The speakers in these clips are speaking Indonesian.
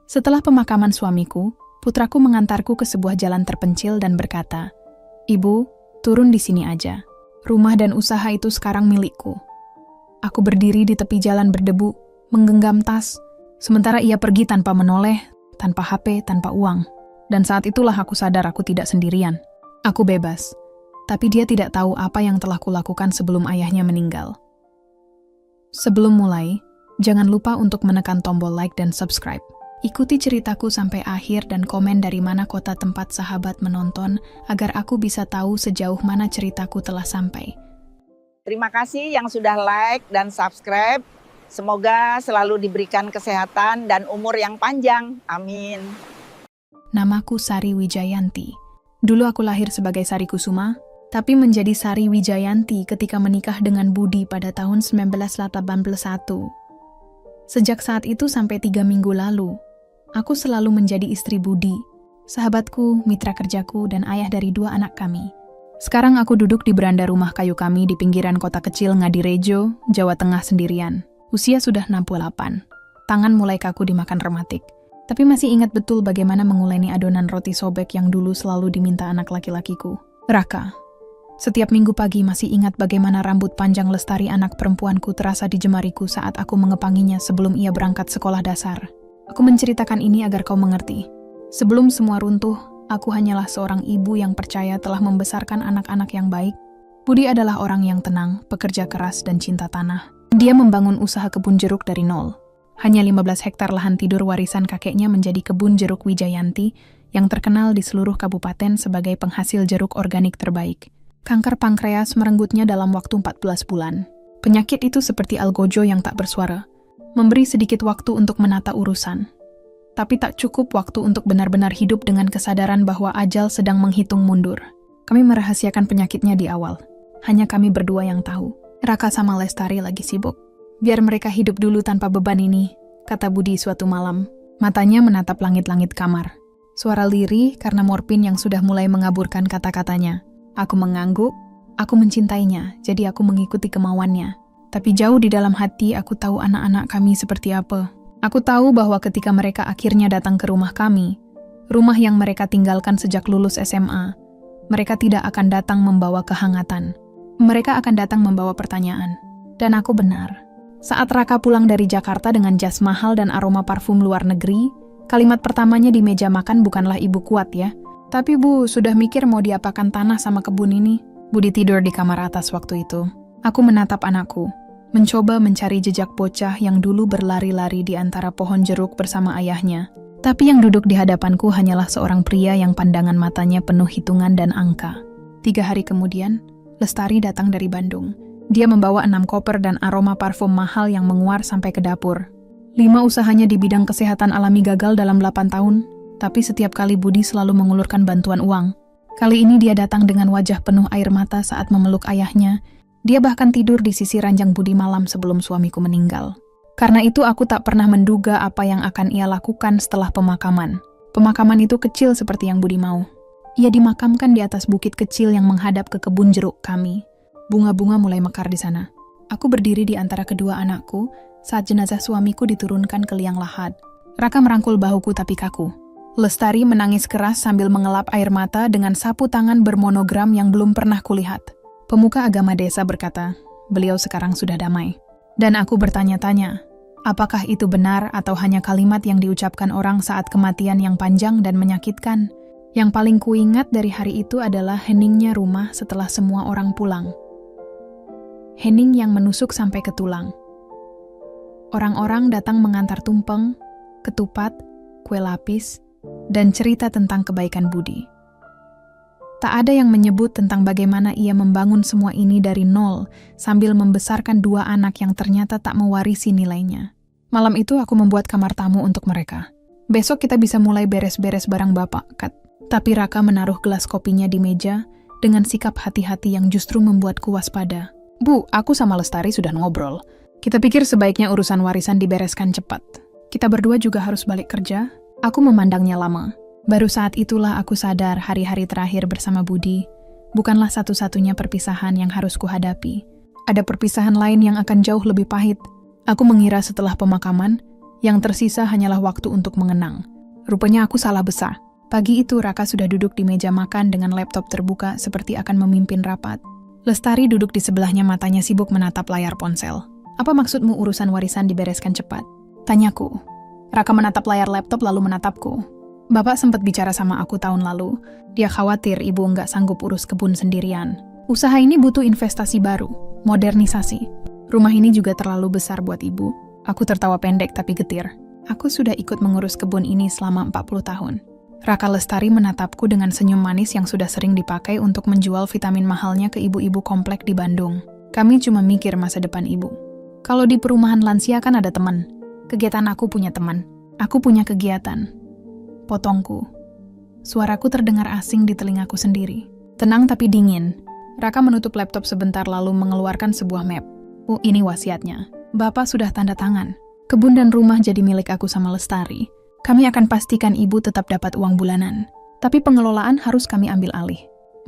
Setelah pemakaman suamiku, putraku mengantarku ke sebuah jalan terpencil dan berkata, "Ibu, turun di sini aja. Rumah dan usaha itu sekarang milikku." Aku berdiri di tepi jalan berdebu, menggenggam tas, sementara ia pergi tanpa menoleh, tanpa HP, tanpa uang. Dan saat itulah aku sadar aku tidak sendirian. Aku bebas, tapi dia tidak tahu apa yang telah kulakukan sebelum ayahnya meninggal. Sebelum mulai, jangan lupa untuk menekan tombol like dan subscribe. Ikuti ceritaku sampai akhir dan komen dari mana kota tempat sahabat menonton agar aku bisa tahu sejauh mana ceritaku telah sampai. Terima kasih yang sudah like dan subscribe. Semoga selalu diberikan kesehatan dan umur yang panjang. Amin. Namaku Sari Wijayanti. Dulu aku lahir sebagai Sari Kusuma, tapi menjadi Sari Wijayanti ketika menikah dengan Budi pada tahun 1981. Sejak saat itu sampai 3 minggu lalu, aku selalu menjadi istri Budi, sahabatku, mitra kerjaku, dan ayah dari 2 anak kami. Sekarang aku duduk di beranda rumah kayu kami di pinggiran kota kecil Ngadirejo, Jawa Tengah sendirian. Usia sudah 68. Tangan mulai kaku dimakan rematik. Tapi masih ingat betul bagaimana menguleni adonan roti sobek yang dulu selalu diminta anak laki-lakiku. Raka. Setiap minggu pagi masih ingat bagaimana rambut panjang Lestari anak perempuanku terasa di jemariku saat aku mengepanginya sebelum ia berangkat sekolah dasar. Aku menceritakan ini agar kau mengerti. Sebelum semua runtuh, aku hanyalah seorang ibu yang percaya telah membesarkan anak-anak yang baik. Budi adalah orang yang tenang, pekerja keras, dan cinta tanah. Dia membangun usaha kebun jeruk dari nol. Hanya 15 hektar lahan tidur warisan kakeknya menjadi kebun jeruk Wijayanti yang terkenal di seluruh kabupaten sebagai penghasil jeruk organik terbaik. Kanker pankreas merenggutnya dalam waktu 14 bulan. Penyakit itu seperti algojo yang tak bersuara, memberi sedikit waktu untuk menata urusan. Tapi tak cukup waktu untuk benar-benar hidup dengan kesadaran bahwa ajal sedang menghitung mundur. Kami merahasiakan penyakitnya di awal. Hanya kami berdua yang tahu. Raka sama Lestari lagi sibuk. "Biar mereka hidup dulu tanpa beban ini," kata Budi suatu malam. Matanya menatap langit-langit kamar. Suara lirih karena morfin yang sudah mulai mengaburkan kata-katanya. Aku mengangguk, aku mencintainya, jadi aku mengikuti kemauannya. Tapi jauh di dalam hati aku tahu anak-anak kami seperti apa. Aku tahu bahwa ketika mereka akhirnya datang ke rumah kami, rumah yang mereka tinggalkan sejak lulus SMA, mereka tidak akan datang membawa kehangatan. Mereka akan datang membawa pertanyaan. Dan aku benar. Saat Raka pulang dari Jakarta dengan jas mahal dan aroma parfum luar negeri, kalimat pertamanya di meja makan bukanlah "Ibu kuat ya. Tapi Bu, sudah mikir mau diapakan tanah sama kebun ini?" Budi tidur di kamar atas waktu itu. Aku menatap anakku, mencoba mencari jejak bocah yang dulu berlari-lari di antara pohon jeruk bersama ayahnya. Tapi yang duduk di hadapanku hanyalah seorang pria yang pandangan matanya penuh hitungan dan angka. 3 hari kemudian, Lestari datang dari Bandung. Dia membawa 6 koper dan aroma parfum mahal yang menguar sampai ke dapur. 5 usahanya di bidang kesehatan alami gagal dalam 8 tahun. Tapi setiap kali Budi selalu mengulurkan bantuan uang. Kali ini dia datang dengan wajah penuh air mata saat memeluk ayahnya. Dia bahkan tidur di sisi ranjang Budi malam sebelum suamiku meninggal. Karena itu aku tak pernah menduga apa yang akan ia lakukan setelah pemakaman. Pemakaman itu kecil seperti yang Budi mau. Ia dimakamkan di atas bukit kecil yang menghadap ke kebun jeruk kami. Bunga-bunga mulai mekar di sana. Aku berdiri di antara kedua anakku saat jenazah suamiku diturunkan ke liang lahat. Raka merangkul bahuku tapi kaku. Lestari menangis keras sambil mengelap air mata dengan sapu tangan bermonogram yang belum pernah kulihat. Pemuka agama desa berkata, beliau sekarang sudah damai. Dan aku bertanya-tanya, apakah itu benar atau hanya kalimat yang diucapkan orang saat kematian yang panjang dan menyakitkan? Yang paling kuingat dari hari itu adalah heningnya rumah setelah semua orang pulang. Hening yang menusuk sampai ke tulang. Orang-orang datang mengantar tumpeng, ketupat, kue lapis, dan cerita tentang kebaikan Budi. Tak ada yang menyebut tentang bagaimana ia membangun semua ini dari nol sambil membesarkan 2 anak yang ternyata tak mewarisi nilainya. Malam itu aku membuat kamar tamu untuk mereka. Besok kita bisa mulai beres-beres barang Bapak, Kat. Tapi Raka menaruh gelas kopinya di meja dengan sikap hati-hati yang justru membuatku waspada. "Bu, aku sama Lestari sudah ngobrol. Kita pikir sebaiknya urusan warisan dibereskan cepat. Kita berdua juga harus balik kerja." Aku memandangnya lama. Baru saat itulah aku sadar hari-hari terakhir bersama Budi bukanlah satu-satunya perpisahan yang harus kuhadapi. Ada perpisahan lain yang akan jauh lebih pahit. Aku mengira setelah pemakaman, Yang tersisa hanyalah waktu untuk mengenang. Rupanya aku salah besar. Pagi itu Raka sudah duduk di meja makan dengan laptop terbuka seperti akan memimpin rapat. Lestari duduk di sebelahnya, matanya sibuk menatap layar ponsel. Apa maksudmu urusan warisan dibereskan cepat? Tanyaku. Raka menatap layar laptop lalu menatapku. Bapak sempat bicara sama aku tahun lalu. Dia khawatir ibu nggak sanggup urus kebun sendirian. Usaha ini butuh investasi baru, modernisasi. Rumah ini juga terlalu besar buat ibu. Aku tertawa pendek tapi getir. Aku sudah ikut mengurus kebun ini selama 40 tahun. Raka Lestari menatapku dengan senyum manis yang sudah sering dipakai untuk menjual vitamin mahalnya ke ibu-ibu komplek di Bandung. Kami cuma mikir masa depan ibu. Kalau di perumahan lansia kan ada teman. Kegiatan aku punya teman. Aku punya kegiatan. Potongku. Suaraku terdengar asing di telingaku sendiri. Tenang tapi dingin. Raka menutup laptop sebentar lalu mengeluarkan sebuah map. Oh, ini wasiatnya. Bapak sudah tanda tangan. Kebun dan rumah jadi milik aku sama Lestari. Kami akan pastikan ibu tetap dapat uang bulanan. Tapi pengelolaan harus kami ambil alih.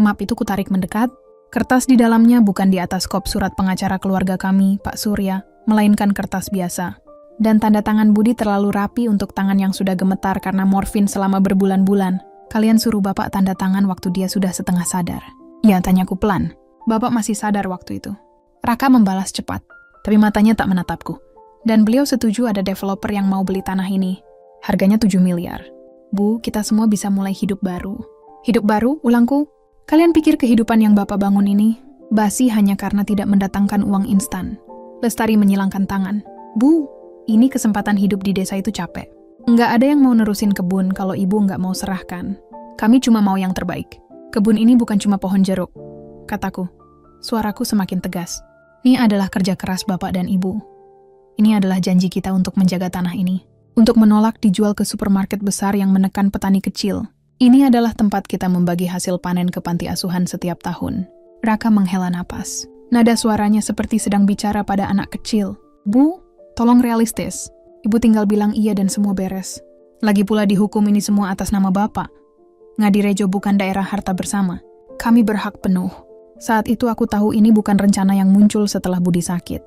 Map itu kutarik mendekat. Kertas di dalamnya bukan di atas kop surat pengacara keluarga kami, Pak Surya, melainkan kertas biasa. Dan tanda tangan Budi terlalu rapi untuk tangan yang sudah gemetar karena morfin selama berbulan-bulan. Kalian suruh Bapak tanda tangan waktu dia sudah setengah sadar. Ya, tanyaku pelan. Bapak masih sadar waktu itu. Raka membalas cepat. Tapi matanya tak menatapku. Dan beliau setuju ada developer yang mau beli tanah ini. Harganya 7 miliar. Bu, kita semua bisa mulai hidup baru. Hidup baru? Ulangku. Kalian pikir kehidupan yang Bapak bangun ini basi hanya karena tidak mendatangkan uang instan? Lestari menyilangkan tangan. Bu, ini kesempatan hidup di desa itu capek. Nggak ada yang mau nerusin kebun kalau ibu nggak mau serahkan. Kami cuma mau yang terbaik. Kebun ini bukan cuma pohon jeruk, kataku. Suaraku semakin tegas. Ini adalah kerja keras Bapak dan Ibu. Ini adalah janji kita untuk menjaga tanah ini. Untuk menolak dijual ke supermarket besar yang menekan petani kecil. Ini adalah tempat kita membagi hasil panen ke panti asuhan setiap tahun. Raka menghela napas. Nada suaranya seperti sedang bicara pada anak kecil. Bu, tolong realistis. Ibu tinggal bilang iya dan semua beres. Lagi pula dihukum ini semua atas nama Bapak. Ngadirejo bukan daerah harta bersama. Kami berhak penuh. Saat itu aku tahu ini bukan rencana yang muncul setelah Budi sakit.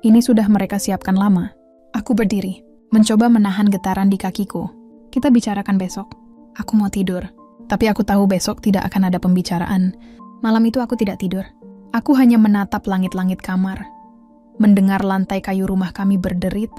Ini sudah mereka siapkan lama. Aku berdiri, mencoba menahan getaran di kakiku. Kita bicarakan besok. Aku mau tidur. Tapi aku tahu besok tidak akan ada pembicaraan. Malam itu aku tidak tidur. Aku hanya menatap langit-langit kamar. Mendengar lantai kayu rumah kami berderit,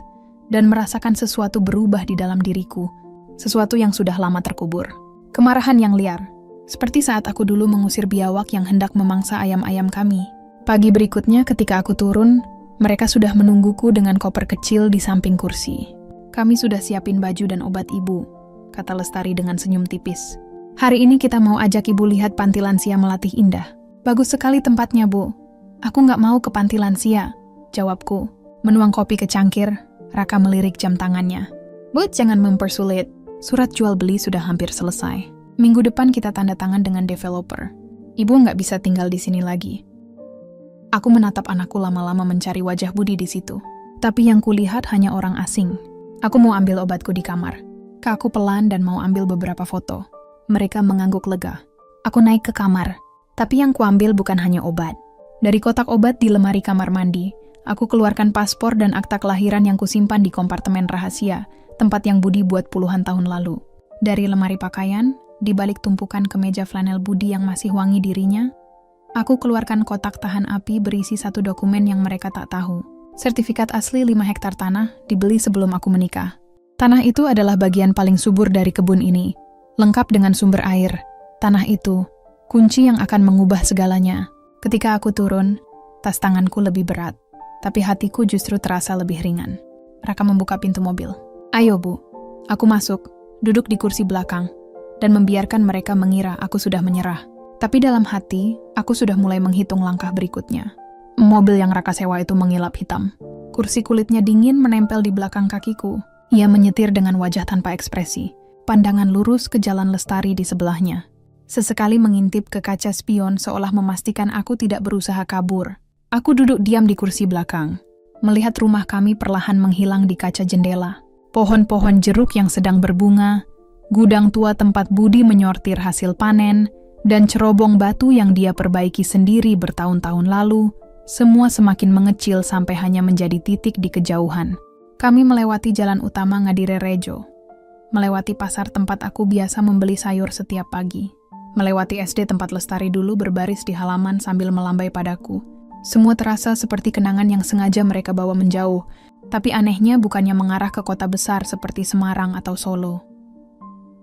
dan merasakan sesuatu berubah di dalam diriku. Sesuatu yang sudah lama terkubur. Kemarahan yang liar. Seperti saat aku dulu mengusir biawak yang hendak memangsa ayam-ayam kami. Pagi berikutnya ketika aku turun, mereka sudah menungguku dengan koper kecil di samping kursi. Kami sudah siapin baju dan obat ibu, kata Lestari dengan senyum tipis. Hari ini kita mau ajak ibu lihat panti lansia Melatih Indah. Bagus sekali tempatnya, Bu. Aku nggak mau ke panti lansia, jawabku. Menuang kopi ke cangkir, Raka melirik jam tangannya. Bu, jangan mempersulit. Surat jual beli sudah hampir selesai. Minggu depan kita tanda tangan dengan developer. Ibu nggak bisa tinggal di sini lagi. Aku menatap anakku lama-lama mencari wajah Budi di situ. Tapi yang kulihat hanya orang asing. Aku mau ambil obatku di kamar. Kakakku pelan dan mau ambil beberapa foto. Mereka mengangguk lega. Aku naik ke kamar. Tapi yang kuambil bukan hanya obat. Dari kotak obat di lemari kamar mandi, aku keluarkan paspor dan akta kelahiran yang kusimpan di kompartemen rahasia, tempat yang Budi buat puluhan tahun lalu. Dari lemari pakaian, di balik tumpukan kemeja flanel Budi yang masih wangi dirinya, aku keluarkan kotak tahan api berisi satu dokumen yang mereka tak tahu. Sertifikat asli 5 hektar tanah dibeli sebelum aku menikah. Tanah itu adalah bagian paling subur dari kebun ini, lengkap dengan sumber air. Tanah itu, kunci yang akan mengubah segalanya. Ketika aku turun, tas tanganku lebih berat, tapi hatiku justru terasa lebih ringan. Raka membuka pintu mobil. Ayo, Bu. Aku masuk, duduk di kursi belakang, dan membiarkan mereka mengira aku sudah menyerah. Tapi dalam hati, aku sudah mulai menghitung langkah berikutnya. Mobil yang Raka sewa itu mengilap hitam. Kursi kulitnya dingin menempel di belakang kakiku. Ia menyetir dengan wajah tanpa ekspresi. Pandangan lurus ke jalan Lestari di sebelahnya. Sesekali mengintip ke kaca spion seolah memastikan aku tidak berusaha kabur. Aku duduk diam di kursi belakang. Melihat rumah kami perlahan menghilang di kaca jendela. Pohon-pohon jeruk yang sedang berbunga, gudang tua tempat Budi menyortir hasil panen, dan cerobong batu yang dia perbaiki sendiri bertahun-tahun lalu, semua semakin mengecil sampai hanya menjadi titik di kejauhan. Kami melewati jalan utama Ngadire Rejo. Melewati pasar tempat aku biasa membeli sayur setiap pagi. Melewati SD tempat Lestari dulu berbaris di halaman sambil melambai padaku. Semua terasa seperti kenangan yang sengaja mereka bawa menjauh, tapi anehnya bukannya mengarah ke kota besar seperti Semarang atau Solo.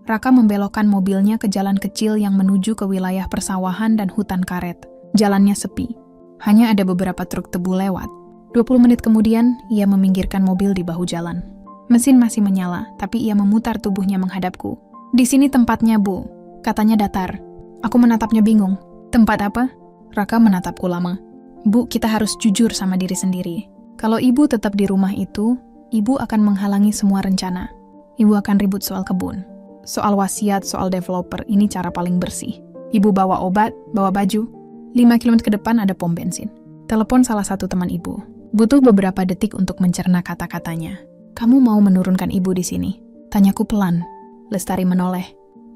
Raka membelokkan mobilnya ke jalan kecil yang menuju ke wilayah persawahan dan hutan karet. Jalannya sepi. Hanya ada beberapa truk tebu lewat. 20 menit kemudian, ia meminggirkan mobil di bahu jalan. Mesin masih menyala, tapi ia memutar tubuhnya menghadapku. "Di sini tempatnya, Bu," katanya datar. Aku menatapnya bingung. "Tempat apa?" Raka menatapku lama. "Bu, kita harus jujur sama diri sendiri. Kalau ibu tetap di rumah itu, ibu akan menghalangi semua rencana. Ibu akan ribut soal kebun. Soal wasiat, soal developer, ini cara paling bersih. Ibu bawa obat, bawa baju. 5 km ke depan ada pom bensin." Telepon salah satu teman ibu. Butuh beberapa detik untuk mencerna kata-katanya. "Kamu mau menurunkan ibu di sini?" Tanyaku pelan. Lestari menoleh.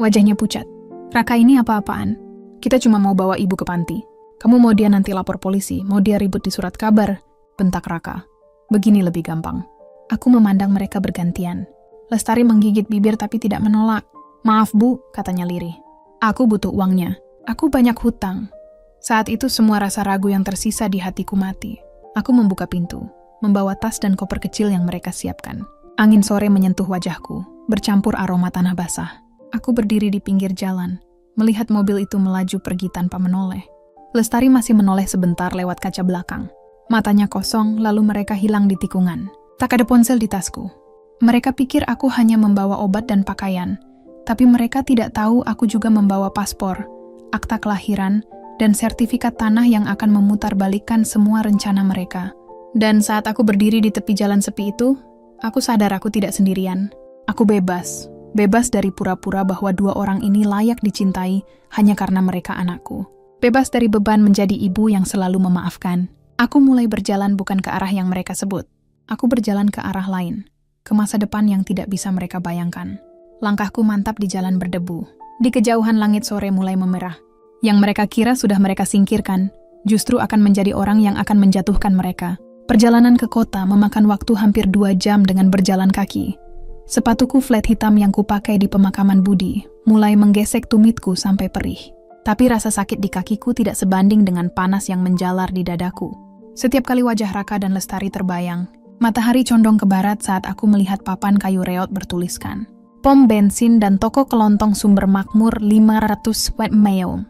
Wajahnya pucat. "Raka, ini apa-apaan? Kita cuma mau bawa ibu ke panti. Kamu mau dia nanti lapor polisi, mau dia ribut di surat kabar?" bentak Raka. "Begini lebih gampang." Aku memandang mereka bergantian. Lestari menggigit bibir tapi tidak menolak. "Maaf, Bu," katanya lirih. "Aku butuh uangnya. Aku banyak hutang." Saat itu semua rasa ragu yang tersisa di hatiku mati. Aku membuka pintu, membawa tas dan koper kecil yang mereka siapkan. Angin sore menyentuh wajahku, bercampur aroma tanah basah. Aku berdiri di pinggir jalan, melihat mobil itu melaju pergi tanpa menoleh. Lestari masih menoleh sebentar lewat kaca belakang. Matanya kosong, lalu mereka hilang di tikungan. Tak ada ponsel di tasku. Mereka pikir aku hanya membawa obat dan pakaian, tapi mereka tidak tahu aku juga membawa paspor, akta kelahiran, dan sertifikat tanah yang akan memutarbalikkan semua rencana mereka. Dan saat aku berdiri di tepi jalan sepi itu, aku sadar aku tidak sendirian. Aku bebas. Bebas dari pura-pura bahwa dua orang ini layak dicintai hanya karena mereka anakku. Bebas dari beban menjadi ibu yang selalu memaafkan. Aku mulai berjalan bukan ke arah yang mereka sebut. Aku berjalan ke arah lain, ke masa depan yang tidak bisa mereka bayangkan. Langkahku mantap di jalan berdebu. Di kejauhan langit sore mulai memerah. Yang mereka kira sudah mereka singkirkan, justru akan menjadi orang yang akan menjatuhkan mereka. Perjalanan ke kota memakan waktu hampir 2 jam dengan berjalan kaki. Sepatuku flat hitam yang kupakai di pemakaman Budi mulai menggesek tumitku sampai perih. Tapi rasa sakit di kakiku tidak sebanding dengan panas yang menjalar di dadaku. Setiap kali wajah Raka dan Lestari terbayang, matahari condong ke barat saat aku melihat papan kayu reot bertuliskan pom bensin dan toko kelontong sumber makmur 500 Wetmeum.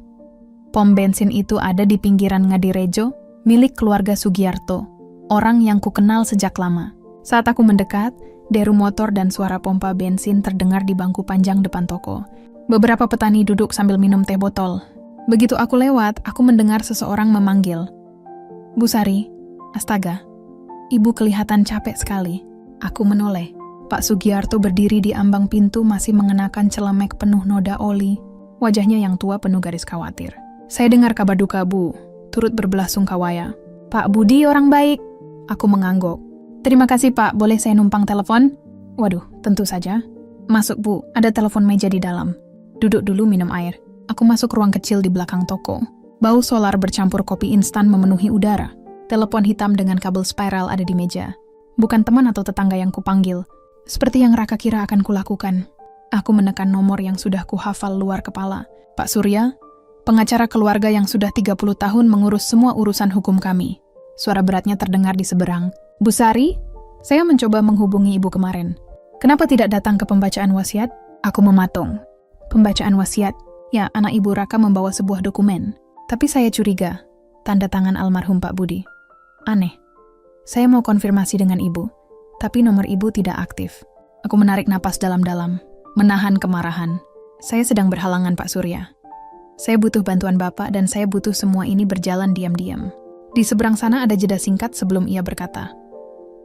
Pom bensin itu ada di pinggiran Ngadirejo, milik keluarga Sugiarto, orang yang kukenal sejak lama. Saat aku mendekat, deru motor dan suara pompa bensin terdengar di bangku panjang depan toko. Beberapa petani duduk sambil minum teh botol. Begitu aku lewat, aku mendengar seseorang memanggil. "Bu Sari." Astaga, ibu kelihatan capek sekali. Aku menoleh. Pak Sugiarto berdiri di ambang pintu masih mengenakan celemek penuh noda oli. Wajahnya yang tua penuh garis khawatir. "Saya dengar kabar duka, Bu," turut berbelasungkawaya. "Pak Budi orang baik." Aku mengangguk. "Terima kasih, Pak. Boleh saya numpang telepon?" "Waduh, tentu saja." "Masuk, Bu. Ada telepon meja di dalam." "Duduk dulu minum air." Aku masuk ruang kecil di belakang toko. Bau solar bercampur kopi instan memenuhi udara. Telepon hitam dengan kabel spiral ada di meja. Bukan teman atau tetangga yang kupanggil. Seperti yang Raka kira akan kulakukan. Aku menekan nomor yang sudah kuhafal luar kepala. "Pak Surya, pengacara keluarga yang sudah 30 tahun mengurus semua urusan hukum kami." Suara beratnya terdengar di seberang. "Bu Sari, saya mencoba menghubungi ibu kemarin. Kenapa tidak datang ke pembacaan wasiat?" Aku mematung. "Pembacaan wasiat?" Ya, anak ibu Raka membawa sebuah dokumen. Tapi saya curiga. Tanda tangan almarhum Pak Budi. Aneh. Saya mau konfirmasi dengan ibu, tapi nomor ibu tidak aktif. Aku menarik napas dalam-dalam, menahan kemarahan. Saya sedang berhalangan, Pak Surya. Saya butuh bantuan Bapak dan saya butuh semua ini berjalan diam-diam. Di seberang sana ada jeda singkat sebelum ia berkata,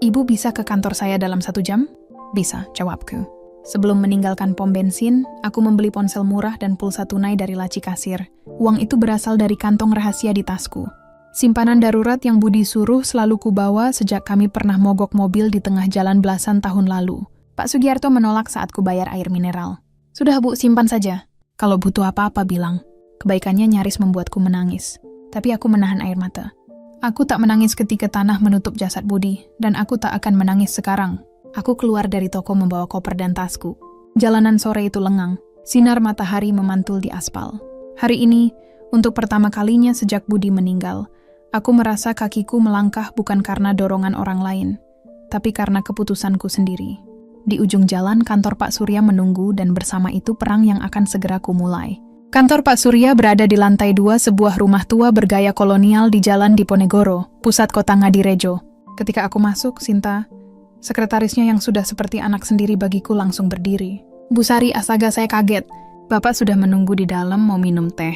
"Ibu bisa ke kantor saya dalam 1 jam?" "Bisa," jawabku. Sebelum meninggalkan pom bensin, aku membeli ponsel murah dan pulsa tunai dari laci kasir. Uang itu berasal dari kantong rahasia di tasku. Simpanan darurat yang Budi suruh selalu kubawa sejak kami pernah mogok mobil di tengah jalan belasan tahun lalu. Pak Sugiarto menolak saat kubayar air mineral. "Sudah, Bu, simpan saja. Kalau butuh apa-apa bilang." Kebaikannya nyaris membuatku menangis. Tapi aku menahan air mata. Aku tak menangis ketika tanah menutup jasad Budi, dan aku tak akan menangis sekarang. Aku keluar dari toko membawa koper dan tasku. Jalanan sore itu lengang, sinar matahari memantul di aspal. Hari ini, untuk pertama kalinya sejak Budi meninggal, aku merasa kakiku melangkah bukan karena dorongan orang lain, tapi karena keputusanku sendiri. Di ujung jalan, kantor Pak Surya menunggu dan bersama itu perang yang akan segera kumulai. Kantor Pak Surya berada di lantai 2 sebuah rumah tua bergaya kolonial di Jalan Diponegoro, pusat kota Ngadirejo. Ketika aku masuk, Sinta, sekretarisnya yang sudah seperti anak sendiri bagiku langsung berdiri. Bu Sari, astaga saya kaget. Bapak sudah menunggu di dalam mau minum teh.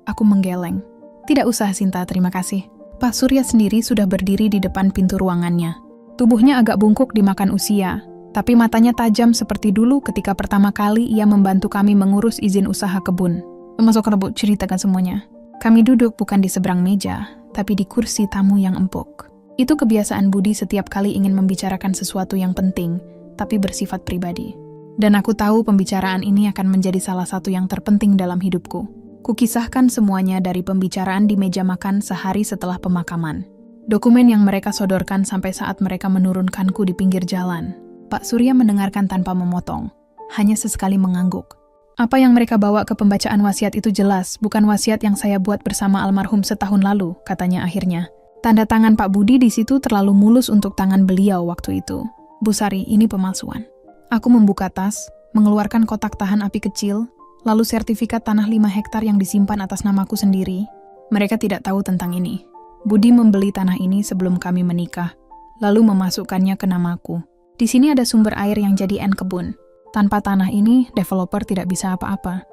Aku menggeleng. Tidak usah Sinta, terima kasih. Pak Surya sendiri sudah berdiri di depan pintu ruangannya. Tubuhnya agak bungkuk dimakan usia, tapi matanya tajam seperti dulu ketika pertama kali ia membantu kami mengurus izin usaha kebun. Masuk rebut, ceritakan semuanya. Kami duduk bukan di seberang meja, tapi di kursi tamu yang empuk. Itu kebiasaan Budi setiap kali ingin membicarakan sesuatu yang penting, tapi bersifat pribadi. Dan aku tahu pembicaraan ini akan menjadi salah satu yang terpenting dalam hidupku. Kukisahkan semuanya dari pembicaraan di meja makan sehari setelah pemakaman. Dokumen yang mereka sodorkan sampai saat mereka menurunkanku di pinggir jalan. Pak Surya mendengarkan tanpa memotong, hanya sesekali mengangguk. Apa yang mereka bawa ke pembacaan wasiat itu jelas, bukan wasiat yang saya buat bersama almarhum setahun lalu, katanya akhirnya. Tanda tangan Pak Budi di situ terlalu mulus untuk tangan beliau waktu itu. Bu Sari, ini pemalsuan. Aku membuka tas, mengeluarkan kotak tahan api kecil, lalu sertifikat tanah 5 hektar yang disimpan atas namaku sendiri. Mereka tidak tahu tentang ini. Budi membeli tanah ini sebelum kami menikah, lalu memasukkannya ke namaku. Di sini ada sumber air yang jadi kebun. Tanpa tanah ini, developer tidak bisa apa-apa.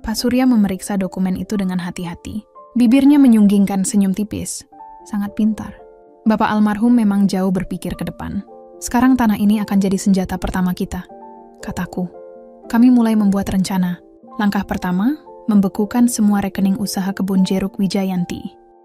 Pak Surya memeriksa dokumen itu dengan hati-hati. Bibirnya menyunggingkan senyum tipis. Sangat pintar. Bapak almarhum memang jauh berpikir ke depan. Sekarang tanah ini akan jadi senjata pertama kita, kataku. Kami mulai membuat rencana. Langkah pertama, membekukan semua rekening usaha kebun jeruk Wijayanti.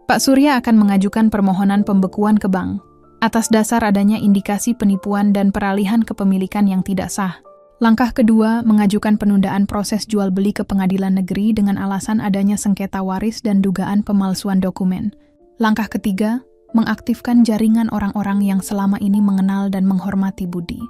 Pak Surya akan mengajukan permohonan pembekuan ke bank atas dasar adanya indikasi penipuan dan peralihan kepemilikan yang tidak sah. Langkah kedua, mengajukan penundaan proses jual beli ke pengadilan negeri dengan alasan adanya sengketa waris dan dugaan pemalsuan dokumen. Langkah ketiga, mengaktifkan jaringan orang-orang yang selama ini mengenal dan menghormati Budi.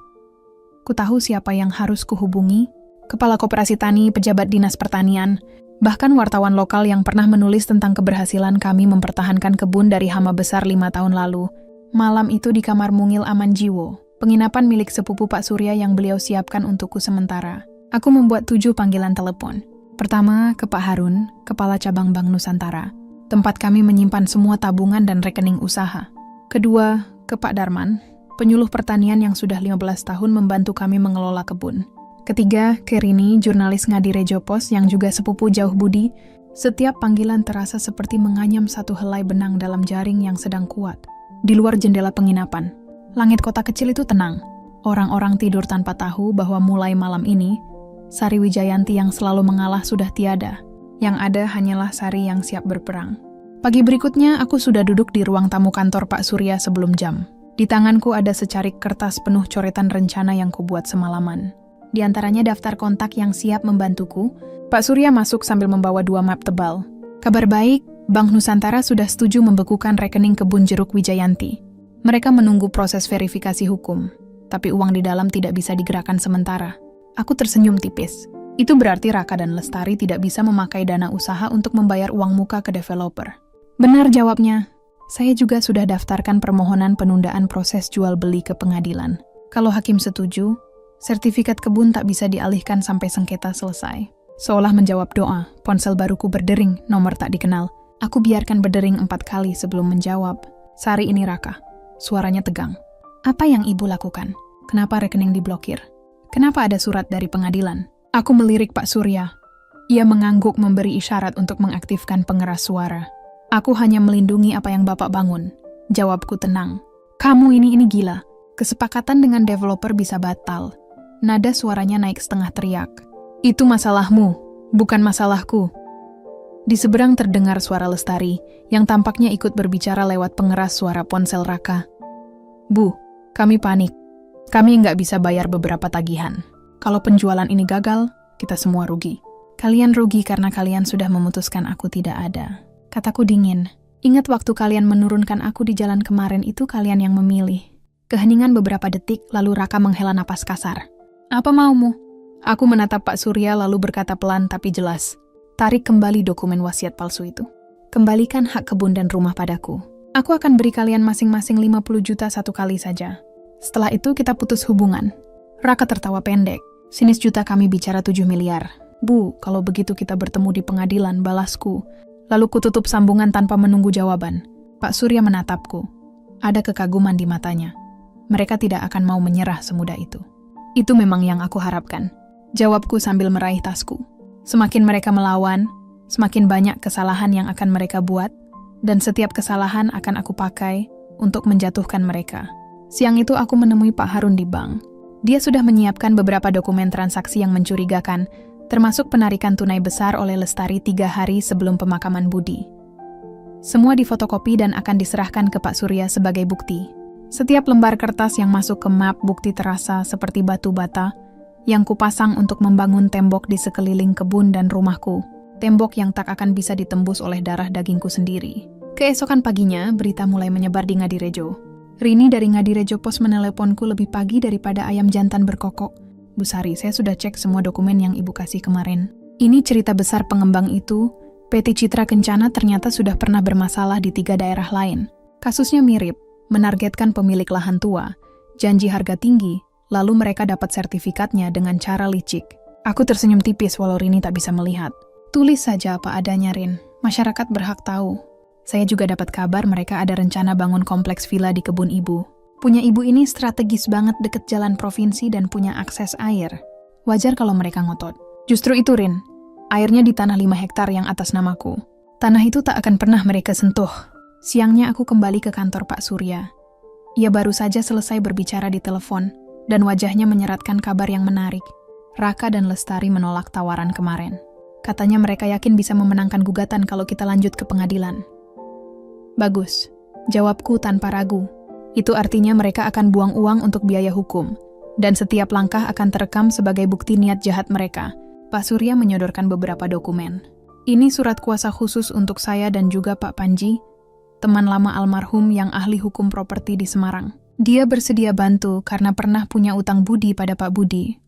Ku tahu siapa yang harus kuhubungi, kepala koperasi tani, pejabat dinas pertanian, bahkan wartawan lokal yang pernah menulis tentang keberhasilan kami mempertahankan kebun dari hama besar 5 tahun lalu. Malam itu di kamar Mungil Amanjiwo, penginapan milik sepupu Pak Surya yang beliau siapkan untukku sementara. Aku membuat 7 panggilan telepon. Pertama, ke Pak Harun, Kepala Cabang Bank Nusantara, tempat kami menyimpan semua tabungan dan rekening usaha. Kedua, ke Pak Darman, penyuluh pertanian yang sudah 15 tahun membantu kami mengelola kebun. Ketiga, ke Rini, jurnalis Ngadirejo Pos yang juga sepupu jauh Budi. Setiap panggilan terasa seperti menganyam satu helai benang dalam jaring yang sedang kuat. Di luar jendela penginapan, langit kota kecil itu tenang. Orang-orang tidur tanpa tahu bahwa mulai malam ini, Sari Wijayanti yang selalu mengalah sudah tiada. Yang ada hanyalah Sari yang siap berperang. Pagi berikutnya, aku sudah duduk di ruang tamu kantor Pak Surya sebelum jam. Di tanganku ada secarik kertas penuh coretan rencana yang kubuat semalaman. Di antaranya daftar kontak yang siap membantuku. Pak Surya masuk sambil membawa 2 map tebal. Kabar baik, Bank Nusantara sudah setuju membekukan rekening kebun jeruk Wijayanti. Mereka menunggu proses verifikasi hukum, tapi uang di dalam tidak bisa digerakkan sementara. Aku tersenyum tipis. Itu berarti Raka dan Lestari tidak bisa memakai dana usaha untuk membayar uang muka ke developer. Benar jawabnya. Saya juga sudah daftarkan permohonan penundaan proses jual beli ke pengadilan. Kalau hakim setuju, sertifikat kebun tak bisa dialihkan sampai sengketa selesai. Seolah menjawab doa, ponsel baruku berdering, nomor tak dikenal. Aku biarkan berdering 4 kali sebelum menjawab. Sari, ini Raka. Suaranya tegang. Apa yang ibu lakukan? Kenapa rekening diblokir? Kenapa ada surat dari pengadilan? Aku melirik Pak Surya. Ia mengangguk memberi isyarat untuk mengaktifkan pengeras suara. Aku hanya melindungi apa yang Bapak bangun. Jawabku tenang. Kamu ini gila. Kesepakatan dengan developer bisa batal. Nada suaranya naik setengah teriak. Itu masalahmu, bukan masalahku. Di seberang terdengar suara Lestari, yang tampaknya ikut berbicara lewat pengeras suara ponsel Raka. Bu, kami panik. Kami nggak bisa bayar beberapa tagihan. Kalau penjualan ini gagal, kita semua rugi. Kalian rugi karena kalian sudah memutuskan aku tidak ada. Kataku dingin. Ingat waktu kalian menurunkan aku di jalan kemarin itu kalian yang memilih. Keheningan beberapa detik, lalu Raka menghela napas kasar. Apa maumu? Aku menatap Pak Surya lalu berkata pelan tapi jelas. Tarik kembali dokumen wasiat palsu itu. Kembalikan hak kebun dan rumah padaku. Aku akan beri kalian masing-masing 50 juta satu kali saja. Setelah itu kita putus hubungan. Raka tertawa pendek. Sinis juta kami bicara 7 miliar. Bu, kalau begitu kita bertemu di pengadilan, balasku. Lalu kututup sambungan tanpa menunggu jawaban. Pak Surya menatapku. Ada kekaguman di matanya. Mereka tidak akan mau menyerah semudah itu. Itu memang yang aku harapkan. Jawabku sambil meraih tasku. Semakin mereka melawan, semakin banyak kesalahan yang akan mereka buat, dan setiap kesalahan akan aku pakai untuk menjatuhkan mereka. Siang itu aku menemui Pak Harun di bank. Dia sudah menyiapkan beberapa dokumen transaksi yang mencurigakan, termasuk penarikan tunai besar oleh Lestari 3 hari sebelum pemakaman Budi. Semua difotokopi dan akan diserahkan ke Pak Surya sebagai bukti. Setiap lembar kertas yang masuk ke map bukti terasa seperti batu bata yang kupasang untuk membangun tembok di sekeliling kebun dan rumahku. Tembok yang tak akan bisa ditembus oleh darah dagingku sendiri. Keesokan paginya, berita mulai menyebar di Ngadirejo. Rini dari Ngadirejo Pos meneleponku lebih pagi daripada ayam jantan berkokok. Bu Sari, saya sudah cek semua dokumen yang Ibu kasih kemarin. Ini cerita besar pengembang itu, PT Citra Kencana ternyata sudah pernah bermasalah di 3 daerah lain. Kasusnya mirip, menargetkan pemilik lahan tua, janji harga tinggi, lalu mereka dapat sertifikatnya dengan cara licik. Aku tersenyum tipis walau Rini tak bisa melihat. Tulis saja apa adanya, Rin. Masyarakat berhak tahu. Saya juga dapat kabar mereka ada rencana bangun kompleks villa di kebun Ibu. Punya Ibu ini strategis banget deket jalan provinsi dan punya akses air. Wajar kalau mereka ngotot. Justru itu, Rin. Airnya di tanah 5 hektar yang atas namaku. Tanah itu tak akan pernah mereka sentuh. Siangnya aku kembali ke kantor Pak Surya. Ia baru saja selesai berbicara di telepon, dan wajahnya menyeratkan kabar yang menarik. Raka dan Lestari menolak tawaran kemarin. Katanya mereka yakin bisa memenangkan gugatan kalau kita lanjut ke pengadilan. Bagus, jawabku tanpa ragu. Itu artinya mereka akan buang uang untuk biaya hukum, dan setiap langkah akan terekam sebagai bukti niat jahat mereka. Pak Surya menyodorkan beberapa dokumen. Ini surat kuasa khusus untuk saya dan juga Pak Panji, teman lama almarhum yang ahli hukum properti di Semarang. Dia bersedia bantu karena pernah punya utang budi pada Pak Budi.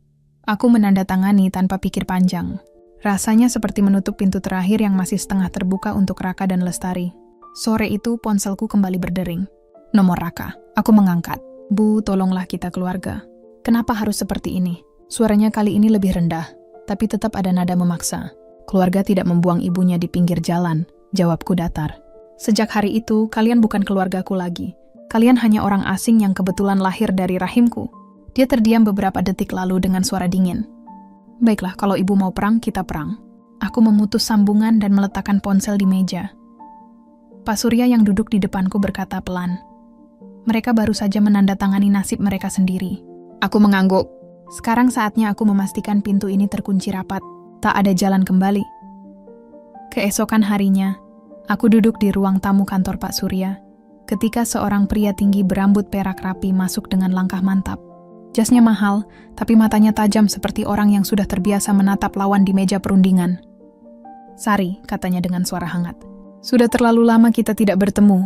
Aku menandatangani tanpa pikir panjang. Rasanya seperti menutup pintu terakhir yang masih setengah terbuka untuk Raka dan Lestari. Sore itu ponselku kembali berdering. Nomor Raka. Aku mengangkat. Bu, tolonglah kita keluarga. Kenapa harus seperti ini? Suaranya kali ini lebih rendah, tapi tetap ada nada memaksa. Keluarga tidak membuang ibunya di pinggir jalan, jawabku datar. Sejak hari itu, kalian bukan keluargaku lagi. Kalian hanya orang asing yang kebetulan lahir dari rahimku. Dia terdiam beberapa detik lalu dengan suara dingin. Baiklah, kalau ibu mau perang, kita perang. Aku memutus sambungan dan meletakkan ponsel di meja. Pak Surya yang duduk di depanku berkata pelan. Mereka baru saja menandatangani nasib mereka sendiri. Aku mengangguk. Sekarang saatnya aku memastikan pintu ini terkunci rapat. Tak ada jalan kembali. Keesokan harinya, aku duduk di ruang tamu kantor Pak Surya, ketika seorang pria tinggi berambut perak rapi masuk dengan langkah mantap. Jasnya mahal, tapi matanya tajam seperti orang yang sudah terbiasa menatap lawan di meja perundingan. Sari, katanya dengan suara hangat. Sudah terlalu lama kita tidak bertemu.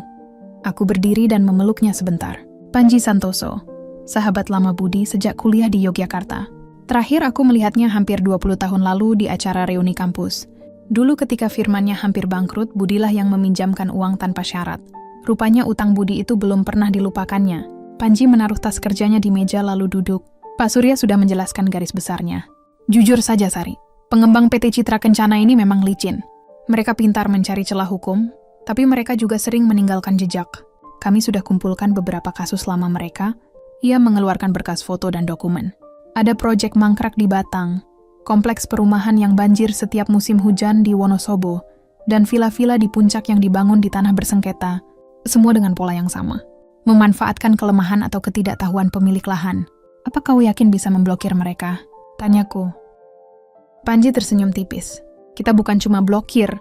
Aku berdiri dan memeluknya sebentar. Panji Santoso, sahabat lama Budi sejak kuliah di Yogyakarta. Terakhir aku melihatnya hampir 20 tahun lalu di acara reuni kampus. Dulu ketika firmannya hampir bangkrut, Budilah yang meminjamkan uang tanpa syarat. Rupanya utang budi itu belum pernah dilupakannya. Panji menaruh tas kerjanya di meja lalu duduk. Pak Surya sudah menjelaskan garis besarnya. Jujur saja, Sari. Pengembang PT Citra Kencana ini memang licin. Mereka pintar mencari celah hukum, tapi mereka juga sering meninggalkan jejak. Kami sudah kumpulkan beberapa kasus lama mereka. Ia mengeluarkan berkas foto dan dokumen. Ada proyek mangkrak di Batang, kompleks perumahan yang banjir setiap musim hujan di Wonosobo, dan vila-vila di puncak yang dibangun di tanah bersengketa, semua dengan pola yang sama. Memanfaatkan kelemahan atau ketidaktahuan pemilik lahan. Apa kau yakin bisa memblokir mereka? Tanyaku. Panji tersenyum tipis. Kita bukan cuma blokir,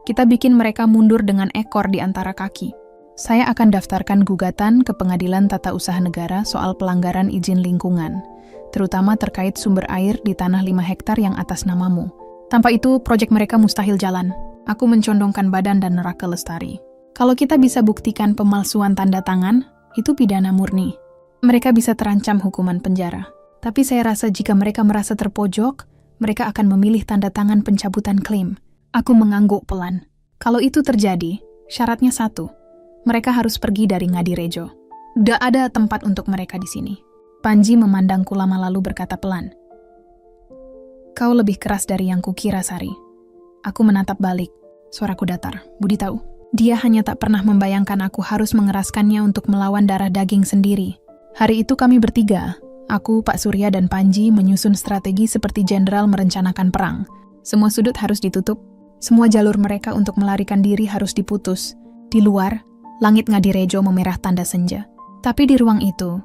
kita bikin mereka mundur dengan ekor di antara kaki. Saya akan daftarkan gugatan ke Pengadilan Tata Usaha Negara soal pelanggaran izin lingkungan, terutama terkait sumber air di tanah 5 hektar yang atas namamu. Tanpa itu, proyek mereka mustahil jalan. Aku mencondongkan badan dan Raka Lestari. Kalau kita bisa buktikan pemalsuan tanda tangan, itu pidana murni. Mereka bisa terancam hukuman penjara. Tapi saya rasa jika mereka merasa terpojok, mereka akan memilih tanda tangan pencabutan klaim. Aku mengangguk pelan. Kalau itu terjadi, syaratnya satu. Mereka harus pergi dari Ngadirejo. Tidak ada tempat untuk mereka di sini. Panji memandangku lama lalu berkata pelan. Kau lebih keras dari yang kukira, Sari. Aku menatap balik. Suaraku datar. Budi tahu. Dia hanya tak pernah membayangkan aku harus mengeraskannya untuk melawan darah daging sendiri. Hari itu kami bertiga, aku, Pak Surya, dan Panji menyusun strategi seperti jenderal merencanakan perang. Semua sudut harus ditutup. Semua jalur mereka untuk melarikan diri harus diputus. Di luar, langit Ngadirejo memerah tanda senja. Tapi di ruang itu,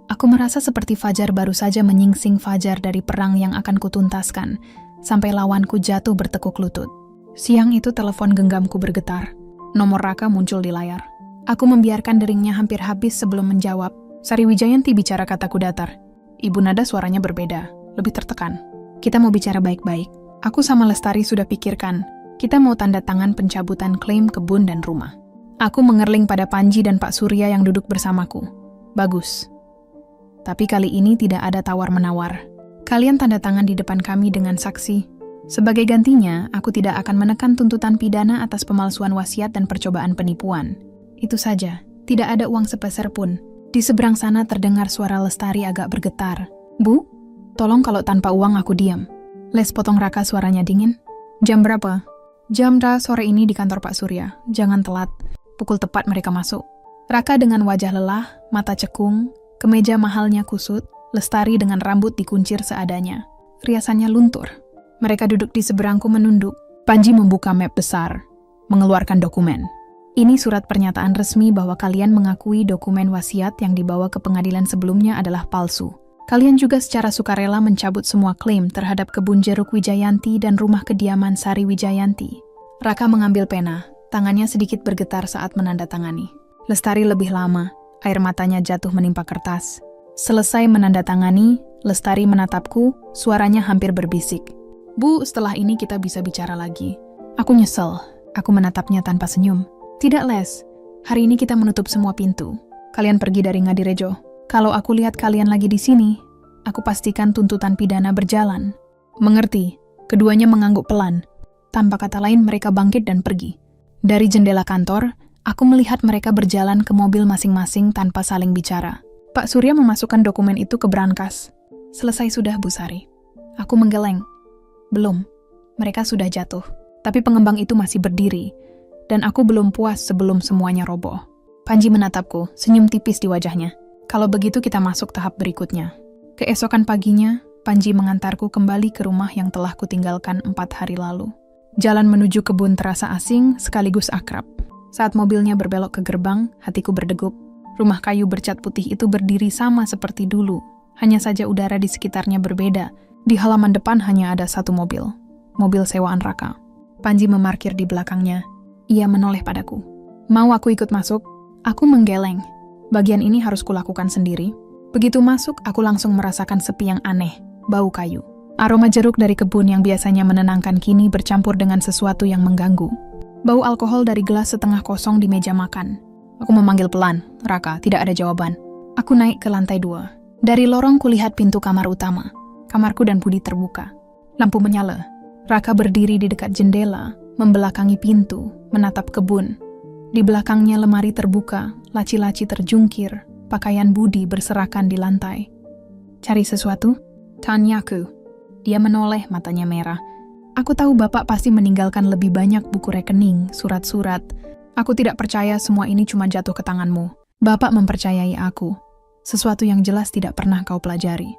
aku merasa seperti fajar baru saja menyingsing fajar dari perang yang akan kutuntaskan, sampai lawanku jatuh bertekuk lutut. Siang itu telepon genggamku bergetar. Nomor Raka muncul di layar. Aku membiarkan deringnya hampir habis sebelum menjawab. Sari Wijayanti bicara, kataku datar. Ibu nada suaranya berbeda, lebih tertekan. Kita mau bicara baik-baik. Aku sama Lestari sudah pikirkan. Kita mau tanda tangan pencabutan klaim kebun dan rumah. Aku mengerling pada Panji dan Pak Surya yang duduk bersamaku. Bagus. Tapi kali ini tidak ada tawar-menawar. Kalian tanda tangan di depan kami dengan saksi. Sebagai gantinya, aku tidak akan menekan tuntutan pidana atas pemalsuan wasiat dan percobaan penipuan. Itu saja. Tidak ada uang sepeser pun. Di seberang sana terdengar suara Lestari agak bergetar. Bu, tolong kalau tanpa uang aku diam. Les potong Raka suaranya dingin. Jam berapa? Jam 2 sore ini di kantor Pak Surya. Jangan telat. Pukul tepat mereka masuk. Raka dengan wajah lelah, mata cekung, kemeja mahalnya kusut, Lestari dengan rambut dikuncir seadanya. Riasannya luntur. Mereka duduk di seberangku menunduk. Panji membuka map besar, mengeluarkan dokumen. Ini surat pernyataan resmi bahwa kalian mengakui dokumen wasiat yang dibawa ke pengadilan sebelumnya adalah palsu. Kalian juga secara sukarela mencabut semua klaim terhadap kebun jeruk Wijayanti dan rumah kediaman Sari Wijayanti. Raka mengambil pena, tangannya sedikit bergetar saat menandatangani. Lestari lebih lama, air matanya jatuh menimpa kertas. Selesai menandatangani, Lestari menatapku, suaranya hampir berbisik. Bu, setelah ini kita bisa bicara lagi. Aku nyesel, aku menatapnya tanpa senyum. Tidak, Les. Hari ini kita menutup semua pintu. Kalian pergi dari Ngadirejo. Kalau aku lihat kalian lagi di sini, aku pastikan tuntutan pidana berjalan. Mengerti? Keduanya mengangguk pelan. Tanpa kata lain mereka bangkit dan pergi. Dari jendela kantor, aku melihat mereka berjalan ke mobil masing-masing tanpa saling bicara. Pak Surya memasukkan dokumen itu ke brankas. Selesai sudah, Bu Sari. Aku menggeleng. Belum. Mereka sudah jatuh. Tapi pengembang itu masih berdiri. Dan aku belum puas sebelum semuanya roboh. Panji menatapku, senyum tipis di wajahnya. Kalau begitu kita masuk tahap berikutnya. Keesokan paginya, Panji mengantarku kembali ke rumah yang telah kutinggalkan 4 hari lalu. Jalan menuju kebun terasa asing sekaligus akrab. Saat mobilnya berbelok ke gerbang, hatiku berdegup. Rumah kayu bercat putih itu berdiri sama seperti dulu. Hanya saja udara di sekitarnya berbeda. Di halaman depan hanya ada satu mobil. Mobil sewaan Raka. Panji memarkir di belakangnya. Ia menoleh padaku. Mau aku ikut masuk? Aku menggeleng. Bagian ini harus kulakukan sendiri. Begitu masuk, aku langsung merasakan sepi yang aneh, bau kayu. Aroma jeruk dari kebun yang biasanya menenangkan kini bercampur dengan sesuatu yang mengganggu. Bau alkohol dari gelas setengah kosong di meja makan. Aku memanggil pelan. Raka, tidak ada jawaban. Aku naik ke lantai 2. Dari lorong kulihat pintu kamar utama. Kamarku dan Budi terbuka. Lampu menyala. Raka berdiri di dekat jendela, membelakangi pintu, menatap kebun. Di belakangnya lemari terbuka, laci-laci terjungkir, pakaian Budi berserakan di lantai. Cari sesuatu? Tanyaku. Dia menoleh, matanya merah. Aku tahu Bapak pasti meninggalkan lebih banyak buku rekening, surat-surat. Aku tidak percaya semua ini cuma jatuh ke tanganmu. Bapak mempercayai aku. Sesuatu yang jelas tidak pernah kau pelajari.